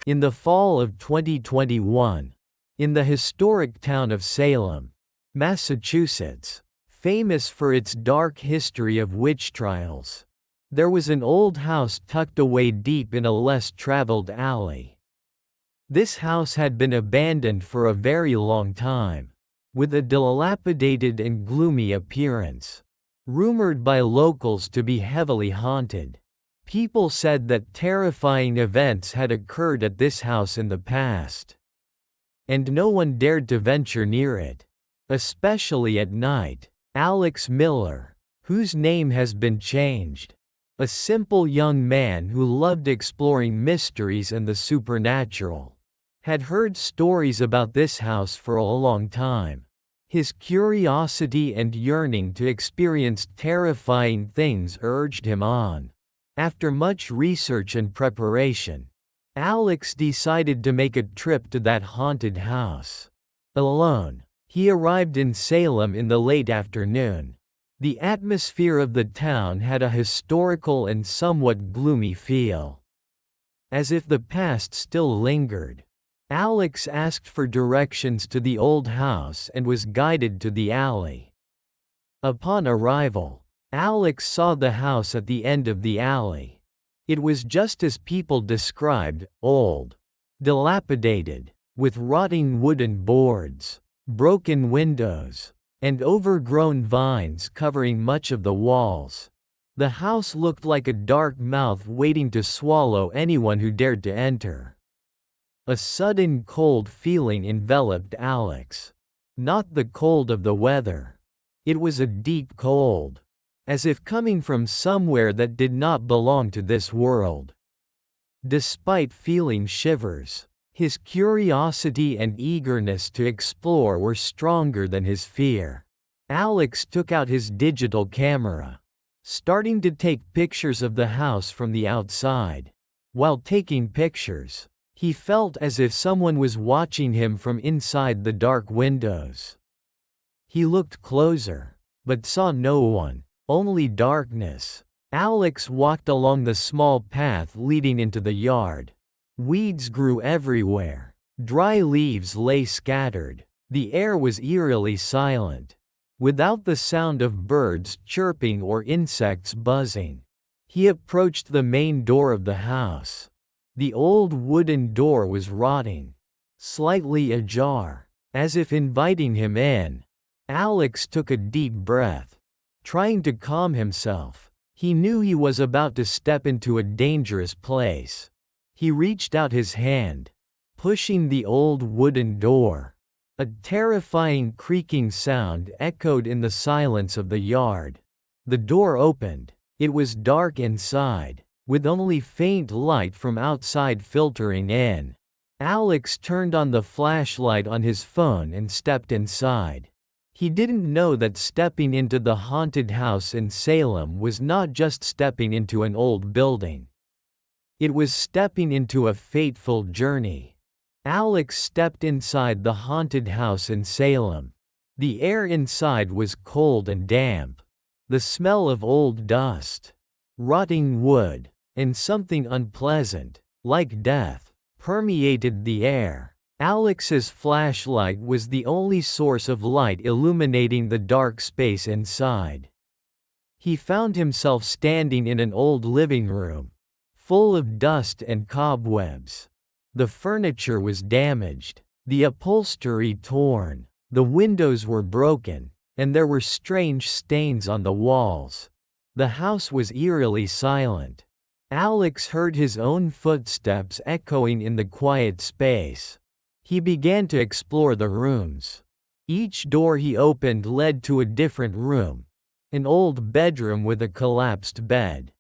In the fall of 2021, in the historic town of Salem, Massachusetts, famous for its dark history of witch trials, there was an old house tucked away deep in a less traveled alley. This house had been abandoned for a very long time, with a dilapidated and gloomy appearance. Rumored by locals to be heavily haunted, people said that terrifying events had occurred at this house in the past, and no one dared to venture near it, especially at night. Alex Miller, whose name has been changed, a simple young man who loved exploring mysteries and the supernatural, had heard stories about this house for a long time. His curiosity and yearning to experience terrifying things urged him on. After much research and preparation, Alex decided to make a trip to that haunted house. Alone, he arrived in Salem in the late afternoon. The atmosphere of the town had a historical and somewhat gloomy feel, as if the past still lingered. Alex asked for directions to the old house and was guided to the alley. Upon arrival, Alex saw the house at the end of the alley. It was just as people described: old, dilapidated, with rotting wooden boards, broken windows, and overgrown vines covering much of the walls. The house looked like a dark mouth waiting to swallow anyone who dared to enter. A sudden cold feeling enveloped Alex. Not the cold of the weather. It was a deep cold, as if coming from somewhere that did not belong to this world. Despite feeling shivers, his curiosity and eagerness to explore were stronger than his fear. Alex took out his digital camera, starting to take pictures of the house from the outside. While taking pictures, he felt as if someone was watching him from inside the dark windows. He looked closer, but saw no one, only darkness. Alex walked along the small path leading into the yard. Weeds grew everywhere. Dry leaves lay scattered. The air was eerily silent, without the sound of birds chirping or insects buzzing. He approached the main door of the house. The old wooden door was rotting, slightly ajar, as if inviting him in. Alex took a deep breath, trying to calm himself. He knew he was about to step into a dangerous place. He reached out his hand, pushing the old wooden door. A terrifying creaking sound echoed in the silence of the yard. The door opened. It was dark inside, with only faint light from outside filtering in. Alex turned on the flashlight on his phone and stepped inside. He didn't know that stepping into the haunted house in Salem was not just stepping into an old building. It was stepping into a fateful journey. Alex stepped inside the haunted house in Salem. The air inside was cold and damp. The smell of old dust, rotting wood, and something unpleasant, like death, permeated the air. Alex's flashlight was the only source of light illuminating the dark space inside. He found himself standing in an old living room, full of dust and cobwebs. The furniture was damaged, the upholstery torn, the windows were broken, and there were strange stains on the walls. The house was eerily silent. Alex heard his own footsteps echoing in the quiet space. He began to explore the rooms. Each door he opened led to a different room. An old bedroom with a collapsed bed.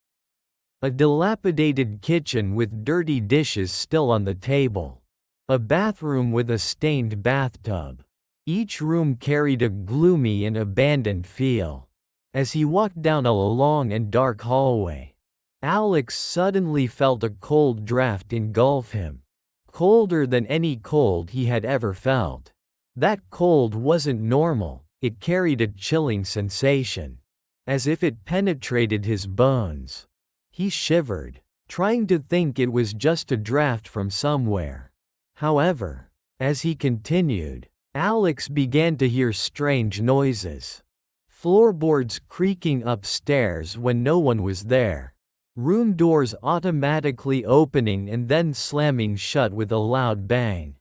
A dilapidated kitchen with dirty dishes still on the table. A bathroom with a stained bathtub. Each room carried a gloomy and abandoned feel. As he walked down a long and dark hallway, Alex suddenly felt a cold draft engulf him. Colder than any cold he had ever felt. That cold wasn't normal, it carried a chilling sensation, as if it penetrated his bones. He shivered, trying to think it was just a draft from somewhere. However, as he continued, Alex began to hear strange noises. Floorboards creaking upstairs when no one was there. Room doors automatically opening and then slamming shut with a loud bang.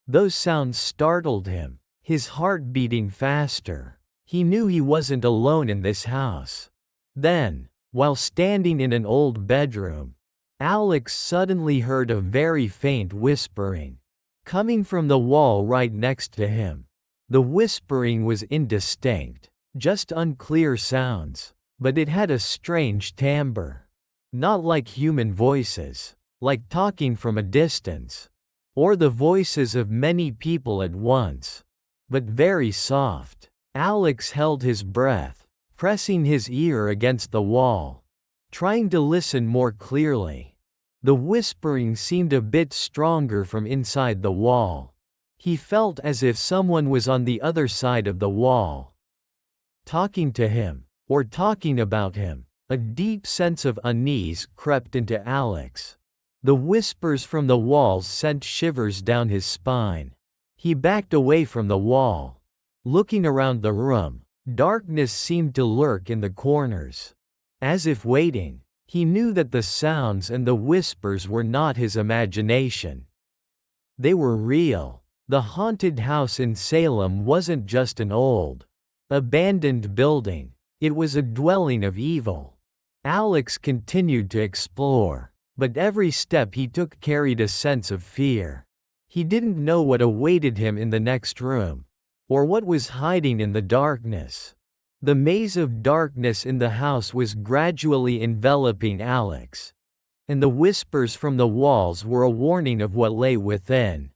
Those sounds startled him, his heart beating faster. He knew he wasn't alone in this house. Then, while standing in an old bedroom, Alex suddenly heard a very faint whispering, coming from the wall right next to him. The whispering was indistinct, just unclear sounds, but it had a strange timbre. Not like human voices, like talking from a distance, or the voices of many people at once, but very soft. Alex held his breath, pressing his ear against the wall, trying to listen more clearly. The whispering seemed a bit stronger from inside the wall. He felt as if someone was on the other side of the wall, talking to him, or talking about him. A deep sense of unease crept into Alex. The whispers from the walls sent shivers down his spine. He backed away from the wall. Looking around the room, darkness seemed to lurk in the corners. As if waiting, he knew that the sounds and the whispers were not his imagination. They were real. The haunted house in Salem wasn't just an old, abandoned building. It was a dwelling of evil. Alex continued to explore, but every step he took carried a sense of fear. He didn't know what awaited him in the next room, or what was hiding in the darkness. The maze of darkness in the house was gradually enveloping Alex, and the whispers from the walls were a warning of what lay within.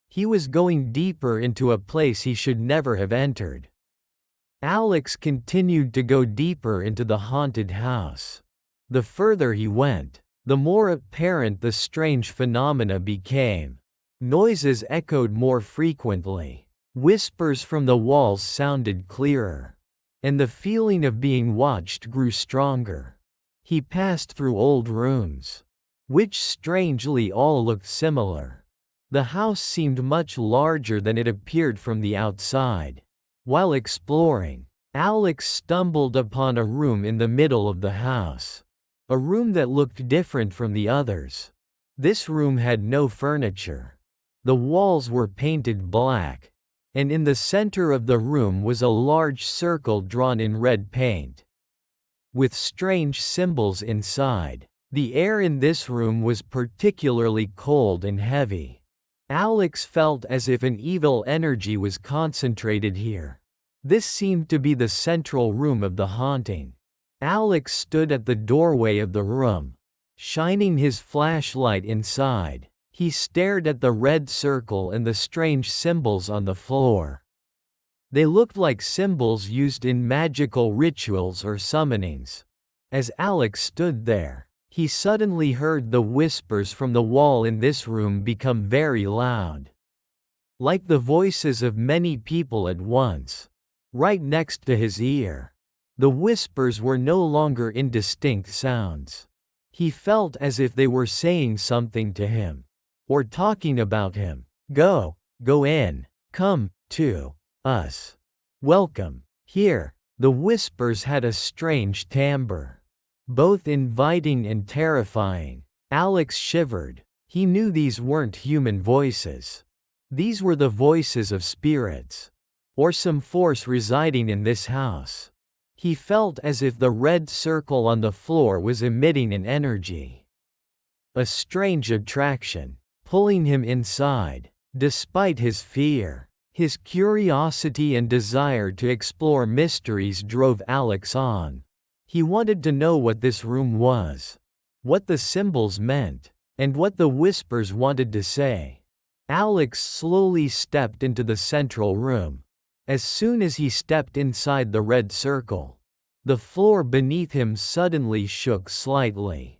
He was going deeper into a place he should never have entered. Alex continued to go deeper into the haunted house. The further he went, the more apparent the strange phenomena became. Noises echoed more frequently. Whispers from the walls sounded clearer. And the feeling of being watched grew stronger. He passed through old rooms, which strangely all looked similar. The house seemed much larger than it appeared from the outside. While exploring, Alex stumbled upon a room in the middle of the house. A room that looked different from the others. This room had no furniture. The walls were painted black, and in the center of the room was a large circle drawn in red paint, with strange symbols inside. The air in this room was particularly cold and heavy. Alex felt as if an evil energy was concentrated here. This seemed to be the central room of the haunting. Alex stood at the doorway of the room, shining his flashlight inside. He stared at the red circle and the strange symbols on the floor. They looked like symbols used in magical rituals or summonings. As Alex stood there, he suddenly heard the whispers from the wall in this room become very loud. Like the voices of many people at once. Right next to his ear. The whispers were no longer indistinct sounds. He felt as if they were saying something to him. Or talking about him. Go in. Come to us. Welcome here. The whispers had a strange timbre, both inviting and terrifying. Alex shivered. He knew these weren't human voices. These were the voices of spirits, or some force residing in this house. He felt as if the red circle on the floor was emitting an energy, a strange attraction, pulling him inside. Despite his fear, his curiosity and desire to explore mysteries drove Alex on. He wanted to know what this room was, what the symbols meant, and what the whispers wanted to say. Alex slowly stepped into the central room. As soon as he stepped inside the red circle, the floor beneath him suddenly shook slightly.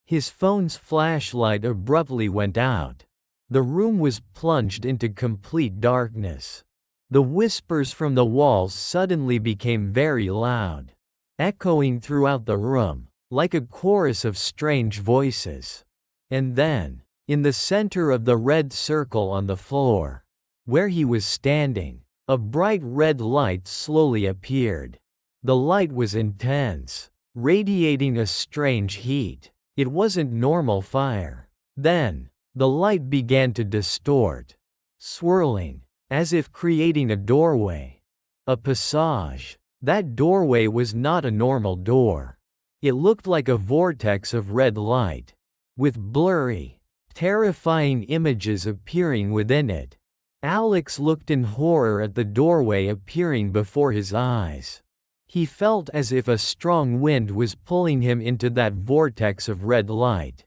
His phone's flashlight abruptly went out. The room was plunged into complete darkness. The whispers from the walls suddenly became very loud, echoing throughout the room. like a chorus of strange voices. And then, in the center of the red circle on the floor, where he was standing, a bright red light slowly appeared. The light was intense, radiating a strange heat. It wasn't normal fire. Then, the light began to distort, swirling, as if creating a doorway. A passage. That doorway was not a normal door. It looked like a vortex of red light, with blurry, terrifying images appearing within it. Alex looked in horror at the doorway appearing before his eyes. He felt as if a strong wind was pulling him into that vortex of red light.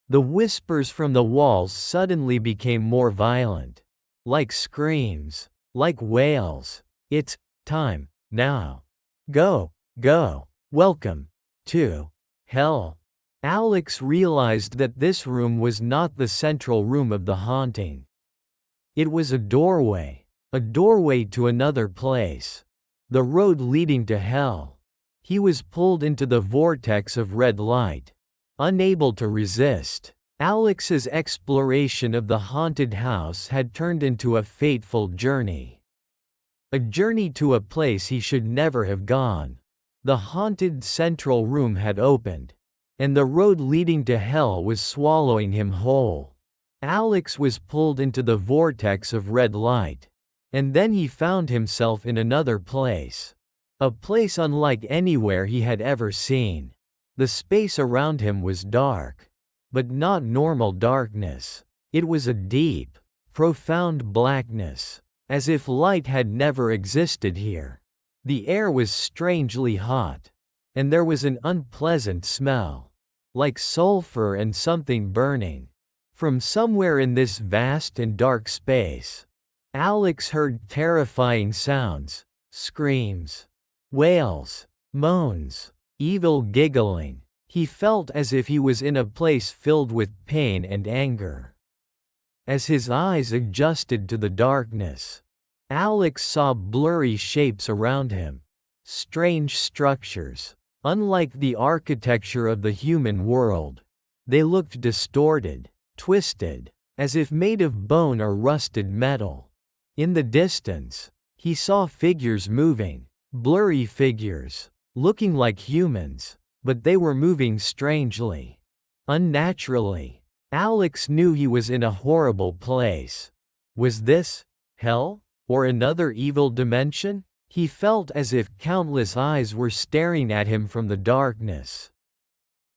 The whispers from the walls suddenly became more violent, like screams, like wails. "It's time, now. Go, go. Welcome to hell." Alex realized that this room was not the central room of the haunting. It was a doorway to another place. The road leading to hell. He was pulled into the vortex of red light, unable to resist. Alex's exploration of the haunted house had turned into a fateful journey. A journey to a place he should never have gone. The haunted central room had opened, and the road leading to hell was swallowing him whole. Alex was pulled into the vortex of red light, and then he found himself in another place. A place unlike anywhere he had ever seen. The space around him was dark, but not normal darkness. It was a deep, profound blackness, as if light had never existed here. The air was strangely hot, and there was an unpleasant smell, like sulfur and something burning. From somewhere in this vast and dark space, Alex heard terrifying sounds, screams, wails, moans, evil giggling. He felt as if he was in a place filled with pain and anger. As his eyes adjusted to the darkness, Alex saw blurry shapes around him, strange structures, unlike the architecture of the human world. They looked distorted, twisted, as if made of bone or rusted metal. In the distance, he saw figures moving, blurry figures, looking like humans, but they were moving strangely, unnaturally. Alex knew he was in a horrible place. Was this hell, or another evil dimension? He felt as if countless eyes were staring at him from the darkness.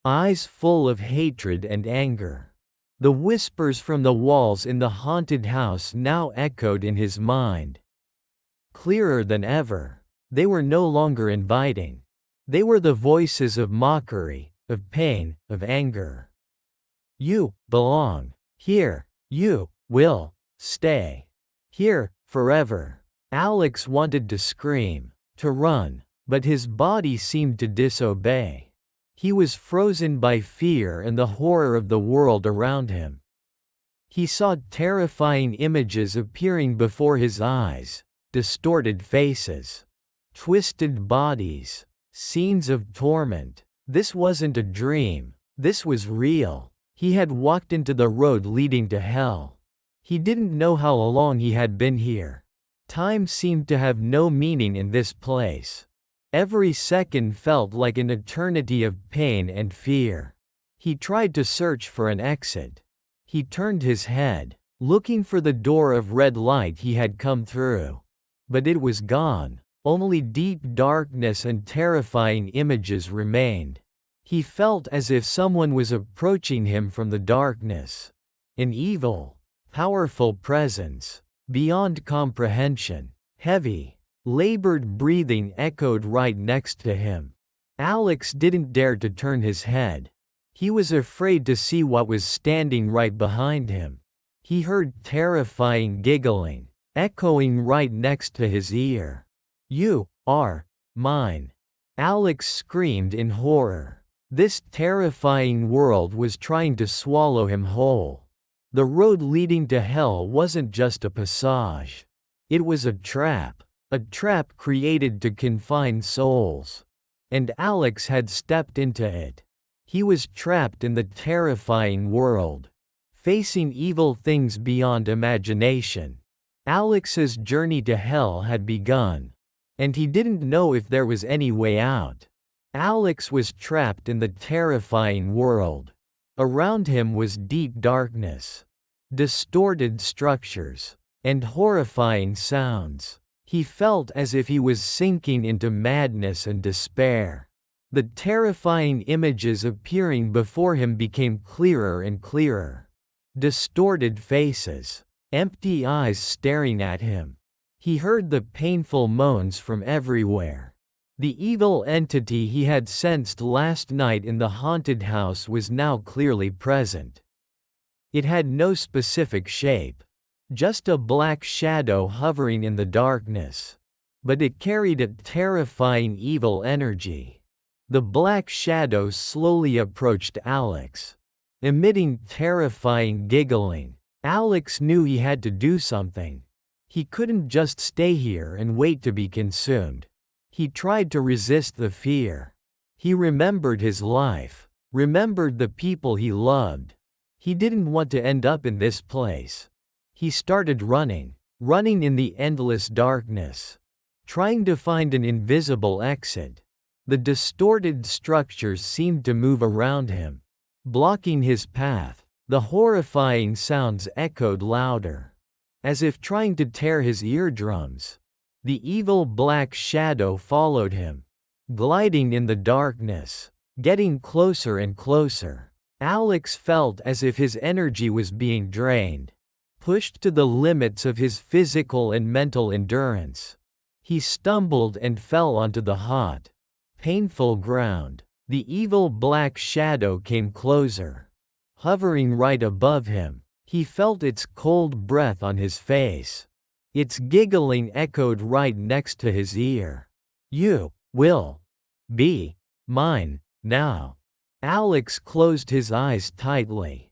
Eyes full of hatred and anger. The whispers from the walls in the haunted house now echoed in his mind. Clearer than ever. They were no longer inviting. They were the voices of mockery, of pain, of anger. "You belong here. You will stay here forever." Alex wanted to scream, to run, but his body seemed to disobey. He was frozen by fear and the horror of the world around him. He saw terrifying images appearing before his eyes, distorted faces, twisted bodies, scenes of torment. This wasn't a dream. This was real. He had walked into the road leading to hell. He didn't know how long he had been here. Time seemed to have no meaning in this place. Every second felt like an eternity of pain and fear. He tried to search for an exit. He turned his head, looking for the door of red light he had come through. But it was gone. Only deep darkness and terrifying images remained. He felt as if someone was approaching him from the darkness. An evil, powerful presence, beyond comprehension. Heavy, labored breathing echoed right next to him. Alex didn't dare to turn his head. He was afraid to see what was standing right behind him. He heard terrifying giggling, echoing right next to his ear. "You are mine." Alex screamed in horror. This terrifying world was trying to swallow him whole. The road leading to hell wasn't just a passage. It was a trap created to confine souls. and Alex had stepped into it. He was trapped in the terrifying world, facing evil things beyond imagination. Alex's journey to hell had begun, and he didn't know if there was any way out. Alex was trapped in the terrifying world. Around him was deep darkness, distorted structures, and horrifying sounds. He felt as if he was sinking into madness and despair. The terrifying images appearing before him became clearer and clearer. Distorted faces, empty eyes staring at him. He heard the painful moans from everywhere. The evil entity he had sensed last night in the haunted house was now clearly present. It had no specific shape, just a black shadow hovering in the darkness. But it carried a terrifying evil energy. The black shadow slowly approached Alex, emitting terrifying giggling. Alex knew he had to do something. He couldn't just stay here and wait to be consumed. He tried to resist the fear. He remembered his life, remembered the people he loved. He didn't want to end up in this place. He started running in the endless darkness, trying to find an invisible exit. The distorted structures seemed to move around him, blocking his path. The horrifying sounds echoed louder, as if trying to tear his eardrums. The evil black shadow followed him, gliding in the darkness, getting closer and closer. Alex felt as if his energy was being drained, pushed to the limits of his physical and mental endurance. He stumbled and fell onto the hot, painful ground. The evil black shadow came closer, hovering right above him. He felt its cold breath on his face. Its giggling echoed right next to his ear. "You will be mine now." Alex closed his eyes tightly,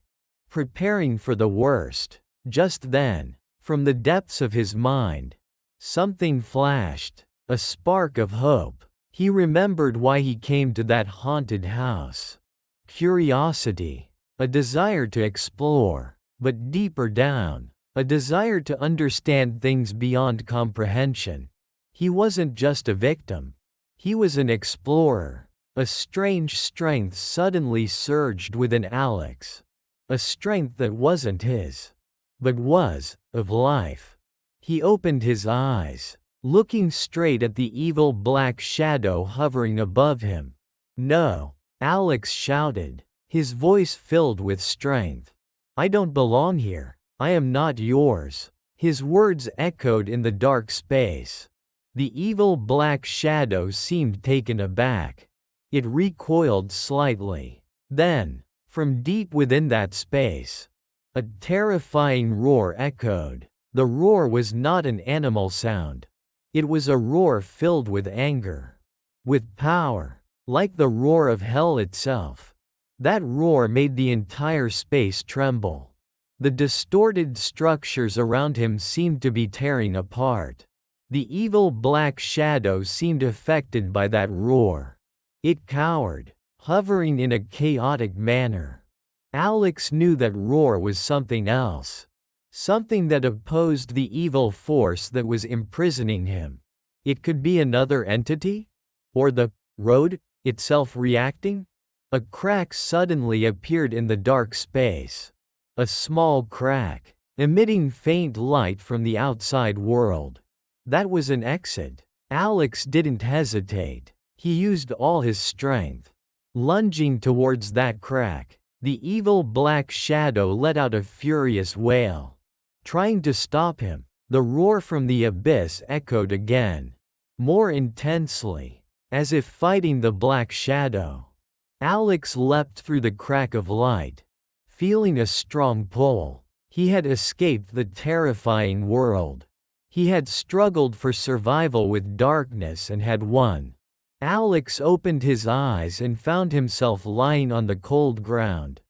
preparing for the worst. Just then, from the depths of his mind, something flashed, a spark of hope. He remembered why he came to that haunted house. Curiosity, a desire to explore, but deeper down, a desire to understand things beyond comprehension. He wasn't just a victim. He was an explorer. A strange strength suddenly surged within Alex. A strength that wasn't his, but was, of life. He opened his eyes, looking straight at the evil black shadow hovering above him. "No!" Alex shouted, his voice filled with strength. "I don't belong here. I am not yours." His words echoed in the dark space. The evil black shadow seemed taken aback. It recoiled slightly. Then, from deep within that space, a terrifying roar echoed. The roar was not an animal sound. It was a roar filled with anger, with power, like the roar of hell itself. That roar made the entire space tremble. The distorted structures around him seemed to be tearing apart. The evil black shadow seemed affected by that roar. It cowered, hovering in a chaotic manner. Alex knew that roar was something else. Something that opposed the evil force that was imprisoning him. It could be another entity? Or the road itself reacting? A crack suddenly appeared in the dark space. A small crack, emitting faint light from the outside world. That was an exit. Alex didn't hesitate. He used all his strength. Lunging towards that crack, the evil black shadow let out a furious wail, trying to stop him. The roar from the abyss echoed again, more intensely, as if fighting the black shadow. Alex leapt through the crack of light, feeling a strong pull. He had escaped the terrifying world. He had struggled for survival with darkness and had won. Alex opened his eyes and found himself lying on the cold ground.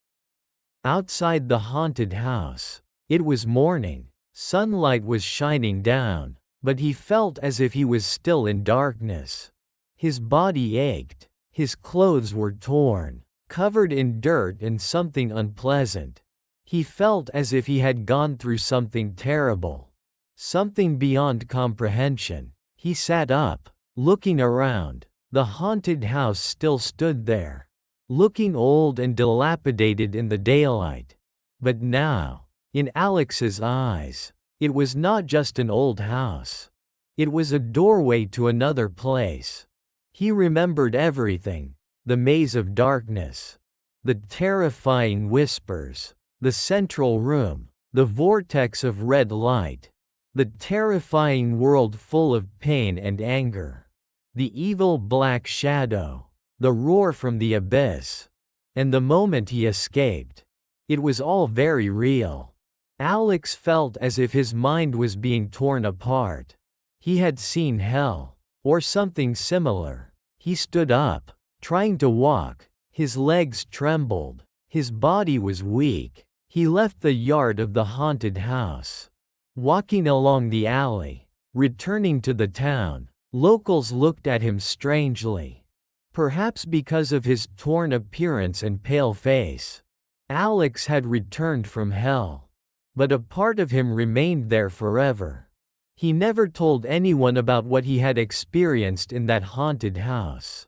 Outside the haunted house, it was morning. Sunlight was shining down, but he felt as if he was still in darkness. His body ached. His clothes were torn, covered in dirt and something unpleasant. He felt as if he had gone through something terrible, something beyond comprehension. He sat up, looking around. The haunted house still stood there, looking old and dilapidated in the daylight. But now, in Alex's eyes, it was not just an old house. It was a doorway to another place. He remembered everything: the maze of darkness, the terrifying whispers, the central room, the vortex of red light, the terrifying world full of pain and anger, the evil black shadow, the roar from the abyss, and the moment he escaped. It was all very real. Alex felt as if his mind was being torn apart. He had seen hell, or something similar. He stood up, trying to walk. His legs trembled. His body was weak. He left the yard of the haunted house, walking along the alley, returning to the town. Locals looked at him strangely, perhaps because of his torn appearance and pale face. Alex had returned from hell, but a part of him remained there forever. He never told anyone about what he had experienced in that haunted house,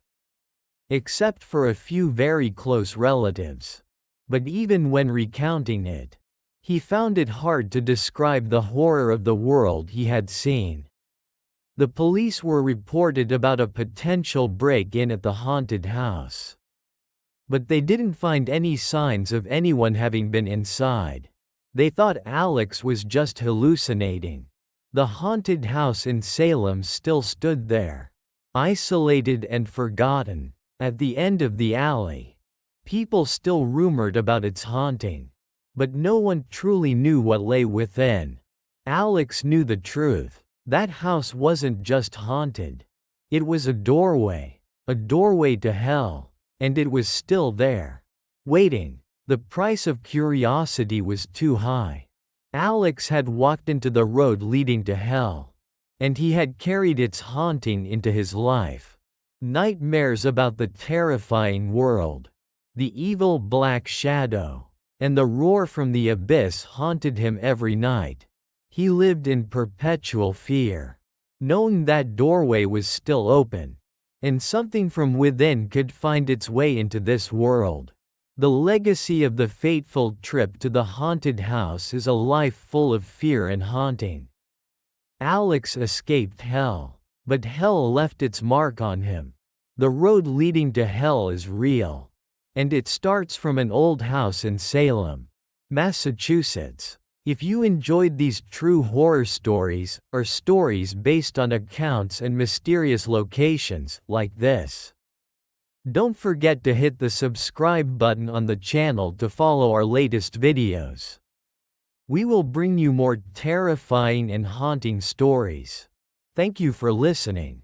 except for a few very close relatives. But even when recounting it, he found it hard to describe the horror of the world he had seen. The police were reported about a potential break-in at the haunted house, but they didn't find any signs of anyone having been inside. They thought Alex was just hallucinating. The haunted house in Salem still stood there, isolated and forgotten, at the end of the alley. People still rumored about its haunting, but no one truly knew what lay within. Alex knew the truth. That house wasn't just haunted. It was a doorway to hell, and it was still there, waiting. The price of curiosity was too high. Alex had walked into the road leading to hell, and he had carried its haunting into his life. Nightmares about the terrifying world, the evil black shadow, and the roar from the abyss haunted him every night. He lived in perpetual fear, knowing that doorway was still open, and something from within could find its way into this world. The legacy of the fateful trip to the haunted house is a life full of fear and haunting. Alex escaped hell, but hell left its mark on him. The road leading to hell is real, and it starts from an old house in Salem, Massachusetts. If you enjoyed these true horror stories, or stories based on accounts and mysterious locations like this, don't forget to hit the subscribe button on the channel to follow our latest videos. We will bring you more terrifying and haunting stories. Thank you for listening.